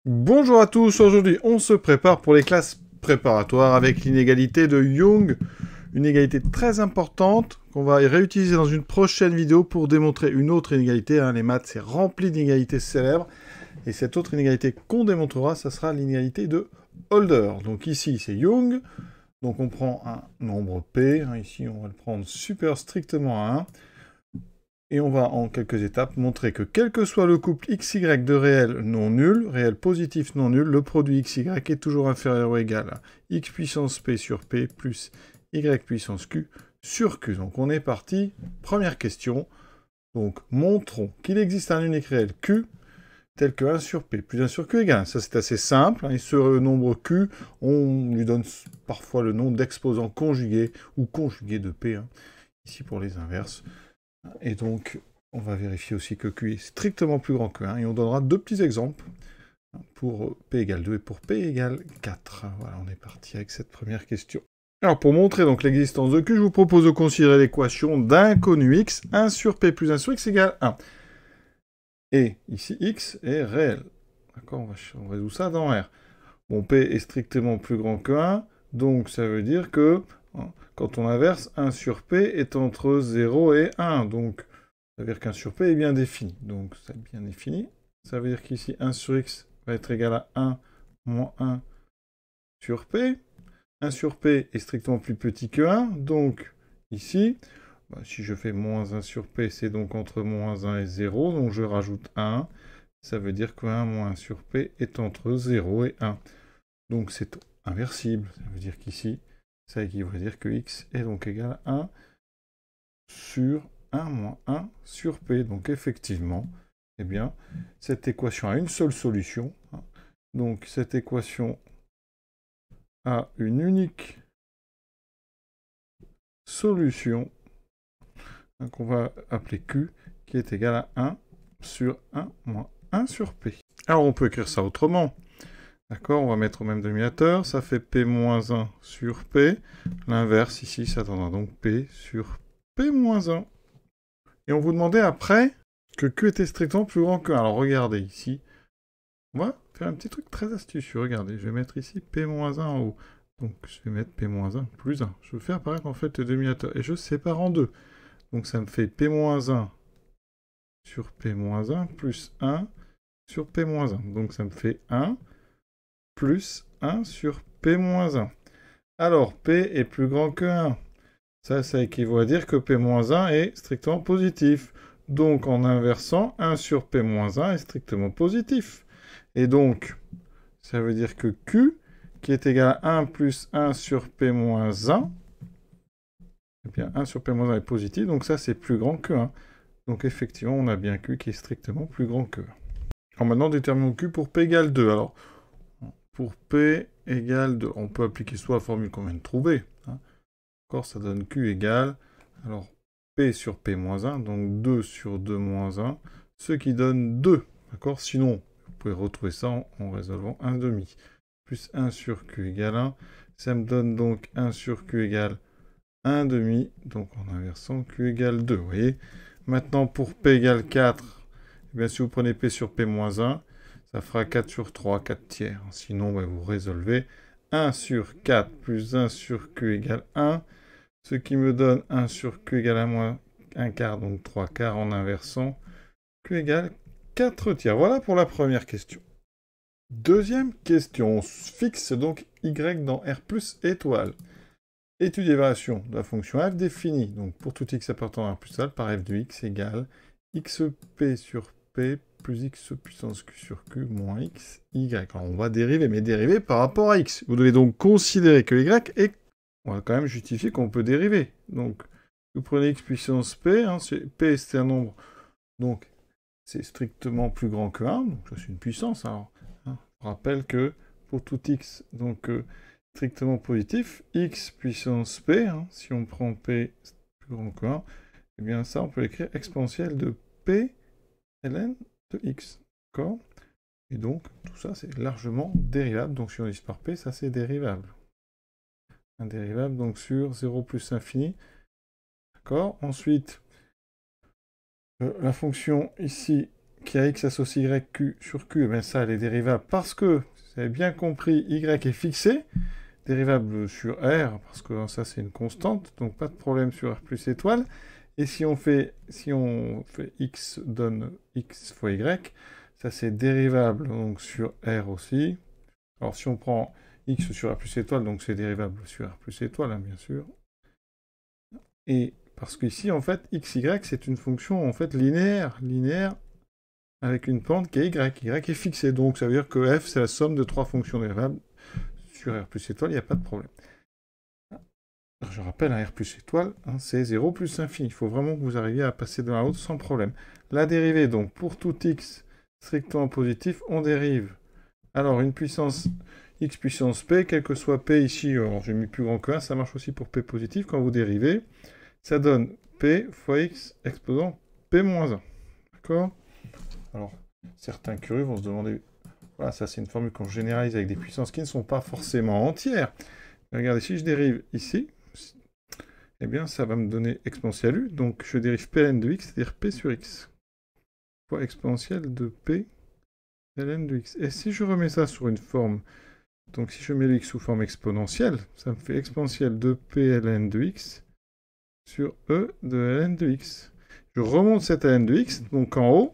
Bonjour à tous, aujourd'hui on se prépare pour les classes préparatoires avec l'inégalité de Young, une égalité très importante qu'on va réutiliser dans une prochaine vidéo pour démontrer une autre inégalité. Les maths c'est rempli d'inégalités célèbres et cette autre inégalité qu'on démontrera, ça sera l'inégalité de Holder. Donc ici c'est Young, donc on prend un nombre P, ici on va le prendre super strictement à 1. Et on va, en quelques étapes, montrer que quel que soit le couple XY de réel non nul, réel positif non nul, le produit XY est toujours inférieur ou égal à X puissance P sur P plus Y puissance Q sur Q. Donc on est parti. Première question. Donc montrons qu'il existe un unique réel Q tel que 1 sur P plus 1 sur Q égale 1. Ça c'est assez simple. Et ce nombre Q, on lui donne parfois le nom d'exposant conjugué ou conjugué de P. Ici pour les inverses. Et donc, on va vérifier aussi que Q est strictement plus grand que 1, et on donnera deux petits exemples pour P égale 2 et pour P égale 4. Voilà, on est parti avec cette première question. Alors, pour montrer donc l'existence de Q, je vous propose de considérer l'équation d'inconnu x, 1 sur P plus 1 sur x égale 1. Et ici, x est réel. D'accord, on résout ça dans R. Bon, P est strictement plus grand que 1, donc ça veut dire que quand on inverse, 1 sur P est entre 0 et 1. Donc, ça veut dire qu'un sur P est bien défini. Donc, c'est bien défini. Ça veut dire qu'ici, 1 sur X va être égal à 1 moins 1 sur P. 1 sur P est strictement plus petit que 1. Donc, ici, si je fais moins 1 sur P, c'est donc entre moins 1 et 0. Donc, je rajoute 1. Ça veut dire que 1 moins 1 sur P est entre 0 et 1. Donc, c'est inversible. Ça veut dire qu'ici, ça équivaut à dire que x est donc égal à 1 sur 1 moins 1 sur P. Donc effectivement, eh bien, cette équation a une seule solution. Donc cette équation a une unique solution qu'on va appeler Q, qui est égale à 1 sur 1 moins 1 sur P. Alors on peut écrire ça autrement. D'accord, on va mettre au même dénominateur, ça fait P moins 1 sur P. L'inverse ici, ça donnera donc P sur P moins 1. Et on vous demandait après que Q était strictement plus grand que 1. Alors regardez ici, on va faire un petit truc très astucieux. Regardez, je vais mettre ici P moins 1 en haut. Donc je vais mettre P moins 1 plus 1. Je fais apparaître en fait le dénominateur et je sépare en deux. Donc ça me fait P moins 1 sur P moins 1 plus 1 sur P moins 1. Donc ça me fait 1 plus 1 sur P moins 1. Alors, P est plus grand que 1. Ça équivaut à dire que P-1 est strictement positif. Donc, en inversant, 1 sur P-1 est strictement positif. Et donc, ça veut dire que Q, qui est égal à 1 plus 1 sur P-1, eh bien, 1 sur P-1 est positif, donc ça, c'est plus grand que 1. Donc, effectivement, on a bien Q qui est strictement plus grand que 1. Alors maintenant, déterminons Q pour P égale 2. Alors, pour P égale 2, on peut appliquer soit la formule qu'on vient de trouver. D'accord, ça donne Q égale, alors, P sur P moins 1, donc 2 sur 2 moins 1, ce qui donne 2. D'accord, sinon, vous pouvez retrouver ça en résolvant 1 demi. Plus 1 sur Q égale 1, ça me donne donc 1 sur Q égale 1 demi, donc en inversant Q égale 2, vous voyez. Maintenant, pour P égale 4, eh bien, si vous prenez P sur P moins 1, ça fera 4 sur 3, 4 tiers. Sinon, vous résolvez 1 sur 4 plus 1 sur Q égale 1, ce qui me donne 1 sur Q égale à moins 1 quart, donc 3 quarts en inversant. Q égale 4 tiers. Voilà pour la première question. Deuxième question. On fixe donc Y dans R plus étoile. Étude et variation de la fonction f définie. Donc pour tout x appartenant à R plus étoile par f de x égale xp sur p plus x puissance q sur q moins x y. Alors on va dériver, mais dériver par rapport à x. Vous devez donc considérer que y est... On va quand même justifier qu'on peut dériver. Donc, vous prenez x puissance p, p c'est un nombre, donc c'est strictement plus grand que 1, donc ça c'est une puissance. Alors, je rappelle que pour tout x, donc strictement positif, x puissance p, si on prend p plus grand que 1, eh bien ça on peut l'écrire exponentielle de p ln de x. D'accord? Et donc, tout ça c'est largement dérivable, donc si on divise par p, ça c'est dérivable. Un dérivable donc sur 0 plus infini. D'accord. Ensuite, la fonction ici qui a x associé y q sur q, eh bien ça, elle est dérivable parce que, vous avez bien compris, y est fixé, dérivable sur r, parce que ça, c'est une constante, donc pas de problème sur r plus étoile. Et si on fait x donne x fois y, ça, c'est dérivable donc sur r aussi. Alors, si on prend x sur r plus étoile, donc c'est dérivable sur r plus étoile, hein, bien sûr. Et parce qu'ici, en fait, xy, c'est une fonction en fait linéaire, avec une pente qui est y est fixée. Donc ça veut dire que f, c'est la somme de trois fonctions dérivables. Sur r plus étoile, il n'y a pas de problème. Alors, je rappelle, un r plus étoile, hein, c'est 0 plus infini. Il faut vraiment que vous arriviez à passer de l'un à l'autre sans problème. La dérivée, donc, pour tout x strictement positif, on dérive. Alors, une puissance x puissance p, quel que soit p ici, alors j'ai mis plus grand que 1, ça marche aussi pour p positif. Quand vous dérivez, ça donne p fois x exposant p moins 1. D'accord? Alors, certains curieux vont se demander, voilà, ça c'est une formule qu'on généralise avec des puissances qui ne sont pas forcément entières. Mais regardez, si je dérive ici, eh bien ça va me donner exponentielle u, donc je dérive pln de x, c'est-à-dire p sur x, fois exponentielle de p ln de x. Et si je remets ça sur une forme, donc si je mets le x sous forme exponentielle, ça me fait exponentielle de p ln de x sur e de ln de x. Je remonte cette ln de x, donc en haut,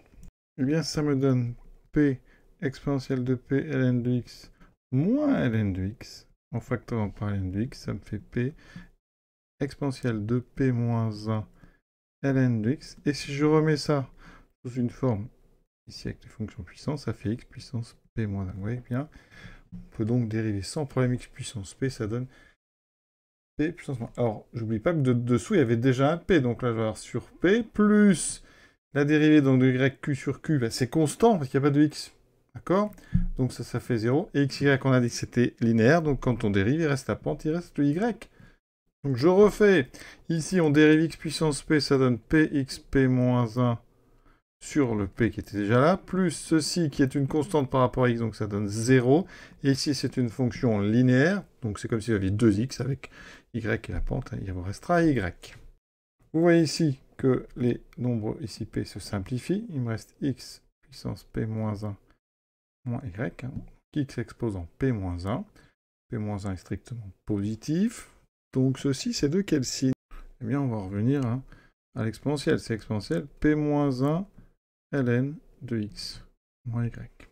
eh bien ça me donne p exponentielle de p ln de x moins ln de x. En factorant par ln de x, ça me fait p exponentielle de p moins 1 ln de x. Et si je remets ça sous une forme, ici avec les fonctions puissance, ça fait x puissance p moins 1. Vous voyez bien, on peut donc dériver sans problème x puissance p, ça donne p puissance moins 1. Alors, j'oublie pas que dessous, il y avait déjà un p, donc là, je vais avoir sur p, plus la dérivée donc, de yq sur q, ben, c'est constant, parce qu'il n'y a pas de x. D'accord? Donc ça fait 0. Et xy, on a dit que c'était linéaire, donc quand on dérive, il reste la pente, il reste le y. Donc je refais. Ici, on dérive x puissance p, ça donne pxp moins 1 sur le p qui était déjà là, plus ceci qui est une constante par rapport à x, donc ça donne 0. Et ici, c'est une fonction linéaire, donc c'est comme si vous aviez 2x avec y et la pente, il vous restera y. Vous voyez ici que les nombres ici p se simplifient. Il me reste x puissance p moins 1 moins y, hein, x exposant p moins 1. p moins 1 est strictement positif. Donc ceci, c'est de quel signe? Eh bien, on va revenir à l'exponentielle. C'est exponentielle p moins 1 ln de x moins y.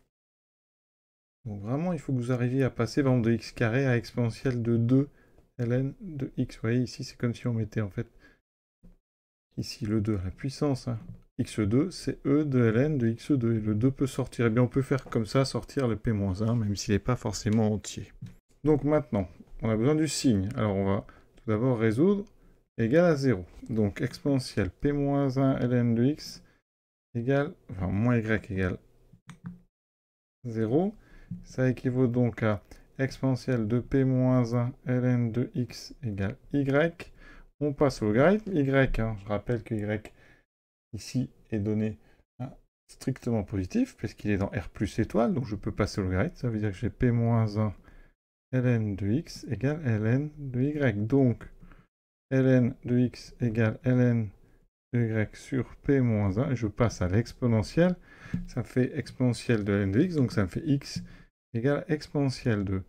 Donc vraiment, il faut que vous arriviez à passer par exemple, de x carré à exponentielle de 2 ln de x. Vous voyez, ici, c'est comme si on mettait en fait ici le 2 à la puissance. Hein. x2, c'est e de ln de x2. Et le 2 peut sortir. Eh bien, on peut faire comme ça, sortir le p-1, même s'il n'est pas forcément entier. Donc maintenant, on a besoin du signe. Alors, on va tout d'abord résoudre égal à 0. Donc, exponentielle p-1 ln de x égale, enfin, moins y égale 0. Ça équivaut donc à exponentielle de p-1 ln de x égale y. On passe au logarithme y. Hein. Je rappelle que y ici est donné strictement positif, puisqu'il est dans r plus étoile, donc je peux passer au logarithme. Ça veut dire que j'ai p-1 ln de x égale ln de y. Donc, ln de x égale ln de y sur p-1, et je passe à l'exponentielle. Ça me fait exponentielle de ln de x, donc ça me fait x égale exponentielle de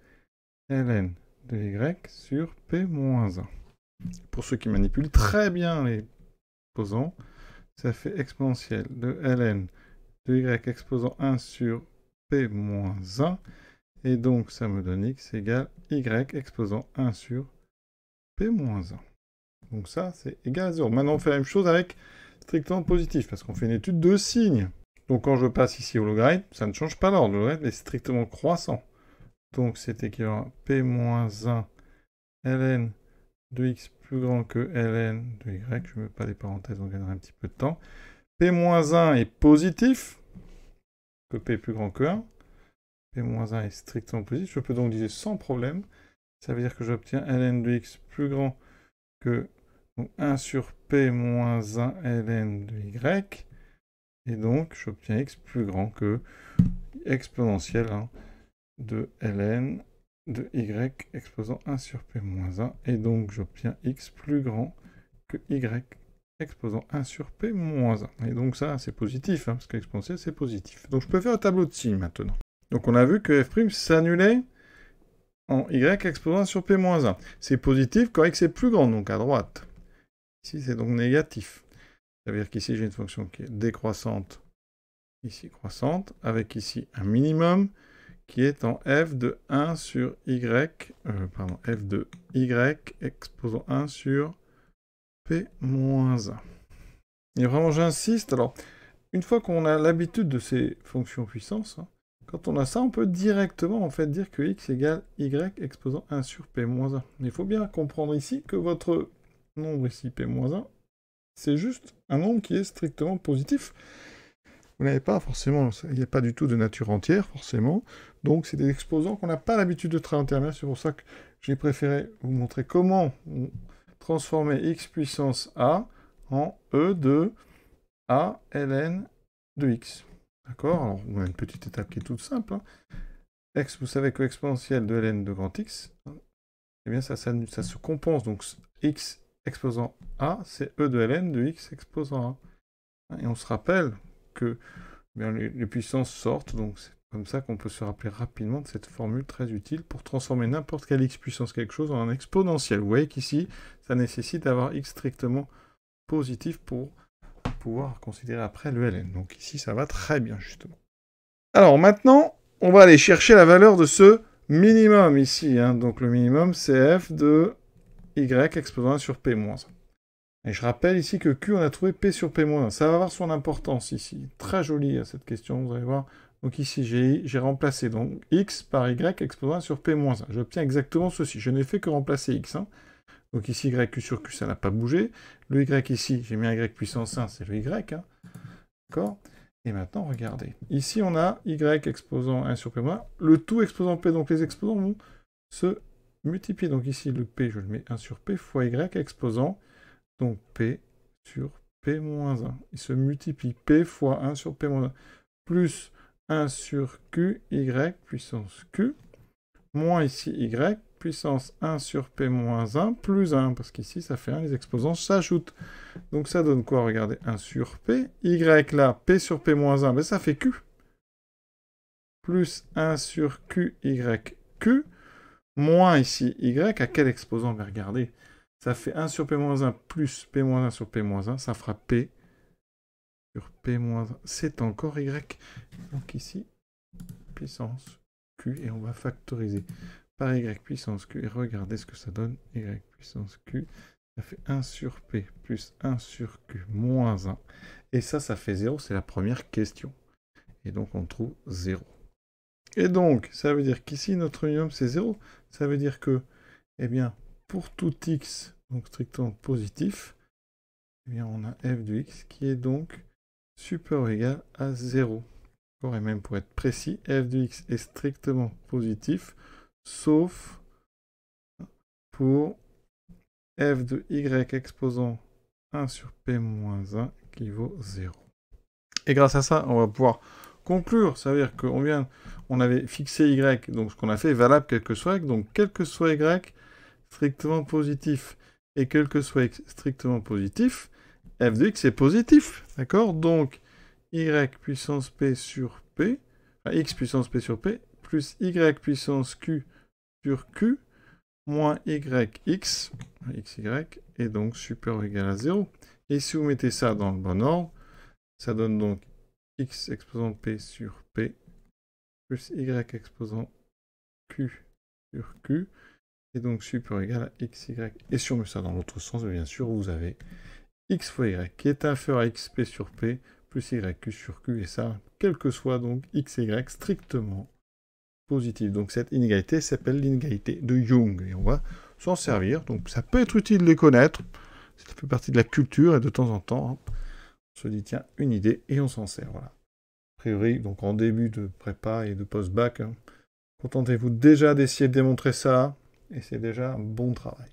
ln de y sur p-1. Pour ceux qui manipulent très bien les posants, ça fait exponentielle de ln de y exposant 1 sur p-1, et donc ça me donne x égale y exposant 1 sur p-1. Donc ça, c'est égal à 0. Maintenant, on fait la même chose avec strictement positif, parce qu'on fait une étude de signes. Donc quand je passe ici au logarithme, ça ne change pas l'ordre. Le logarithme est strictement croissant. Donc c'est équivalent à p-1 ln de x plus grand que ln de y. Je ne mets pas des parenthèses, on gagnera un petit peu de temps. p-1 est positif, que p est plus grand que 1. p-1 est strictement positif. Je peux donc dire sans problème. Ça veut dire que j'obtiens ln de x plus grand que donc 1 sur p-1 ln de y. Et donc, j'obtiens x plus grand que exponentielle de ln de y exposant 1 sur p-1. Et donc, j'obtiens x plus grand que y exposant 1 sur P moins 1. Et donc ça, c'est positif, hein, parce que l'exponentiel, c'est positif. Donc je peux faire un tableau de signes maintenant. Donc on a vu que f' s'annulait en y exposant 1 sur P moins 1. C'est positif quand x est plus grand, donc à droite. Ici, c'est donc négatif. Ça veut dire qu'ici, j'ai une fonction qui est décroissante, ici croissante, avec ici un minimum qui est en f de 1 sur y, f de y exposant 1 sur P moins 1. Et vraiment, j'insiste, alors, une fois qu'on a l'habitude de ces fonctions puissance, hein, quand on a ça, on peut directement, en fait, dire que x égale y exposant 1 sur P moins 1. Mais il faut bien comprendre ici que votre nombre ici, P moins 1, c'est juste un nombre qui est strictement positif. Vous n'avez pas forcément, il n'y a pas du tout de nature entière, forcément. Donc, c'est des exposants qu'on n'a pas l'habitude de travailler en terminale. C'est pour ça que j'ai préféré vous montrer comment transformer x puissance a en e de a ln de x. D'accord? Alors, on a une petite étape qui est toute simple. Hein. X, vous savez que l'exponentielle de ln de grand x, eh bien, ça se compense. Donc, x exposant a, c'est e de ln de x exposant a. Et on se rappelle que bien, les puissances sortent, donc c'est comme ça qu'on peut se rappeler rapidement de cette formule très utile pour transformer n'importe quelle x puissance quelque chose en un exponentiel. Vous voyez qu'ici, ça nécessite d'avoir x strictement positif pour pouvoir considérer après le ln. Donc ici, ça va très bien, justement. Alors maintenant, on va aller chercher la valeur de ce minimum ici. Hein. Donc le minimum, c'est f de y exposant 1 sur p moins 1. Et je rappelle ici que Q, on a trouvé P sur P moins 1. Ça va avoir son importance ici. Très jolie cette question, vous allez voir. Donc ici, j'ai remplacé donc X par Y exposant 1 sur P moins 1. J'obtiens exactement ceci. Je n'ai fait que remplacer X. Hein. Donc ici, YQ sur Q, ça n'a pas bougé. Le Y ici, j'ai mis un Y puissance 1, c'est le Y. Hein. D'accord? Et maintenant, regardez. Ici, on a Y exposant 1 sur P moins 1. Le tout exposant P, donc les exposants vont se multiplier. Donc ici, le P, je le mets 1 sur P fois Y exposant... Donc P sur P-1. Il se multiplie P fois 1 sur P-1. Plus 1 sur Q, Y puissance Q. Moins ici Y puissance 1 sur P-1 plus 1. Parce qu'ici, ça fait 1. Les exposants s'ajoutent. Donc ça donne quoi? Regardez, 1 sur P. Y là, P sur P-1, ben ça fait Q. Plus 1 sur Q, Y, Q. Moins ici Y. À quel exposant? Ben regardez. Ça fait 1 sur P-1 plus P-1 sur P-1. Ça fera P sur P-1. C'est encore Y. Donc ici, puissance Q. Et on va factoriser par Y puissance Q. Et regardez ce que ça donne. Y puissance Q. Ça fait 1 sur P plus 1 sur Q moins 1. Et ça fait 0. C'est la première question. Et donc on trouve 0. Et donc, ça veut dire qu'ici, notre minimum, c'est 0. Ça veut dire que, eh bien, pour tout x, donc strictement positif, eh bien on a f de x qui est donc supérieur ou égal à 0. Et même pour être précis, f de x est strictement positif, sauf pour f de y exposant 1 sur p moins 1 qui vaut 0. Et grâce à ça, on va pouvoir conclure. Ça veut dire qu'on avait fixé y, donc ce qu'on a fait est valable quel que soit y. Donc quel que soit y, strictement positif, et quel que soit x strictement positif, f de x est positif, d'accord? Donc, y puissance p sur p, enfin, x puissance p sur p, plus y puissance q sur q, moins yx, xy, est donc supérieur ou égal à 0. Et si vous mettez ça dans le bon ordre, ça donne donc x exposant p sur p, plus y exposant q sur q, et donc supérieur ou égal à xy. Et si on met ça dans l'autre sens, bien sûr, vous avez x fois y, qui est inférieur à xp sur p, plus yq sur q, et ça, quel que soit donc x et y strictement positif. Donc cette inégalité s'appelle l'inégalité de Young, et on va s'en servir. Donc ça peut être utile de les connaître, ça fait partie de la culture, et de temps en temps, on se dit, tiens, une idée, et on s'en sert, voilà. A priori, donc en début de prépa et de post-bac, contentez-vous déjà d'essayer de démontrer ça, et c'est déjà un bon travail.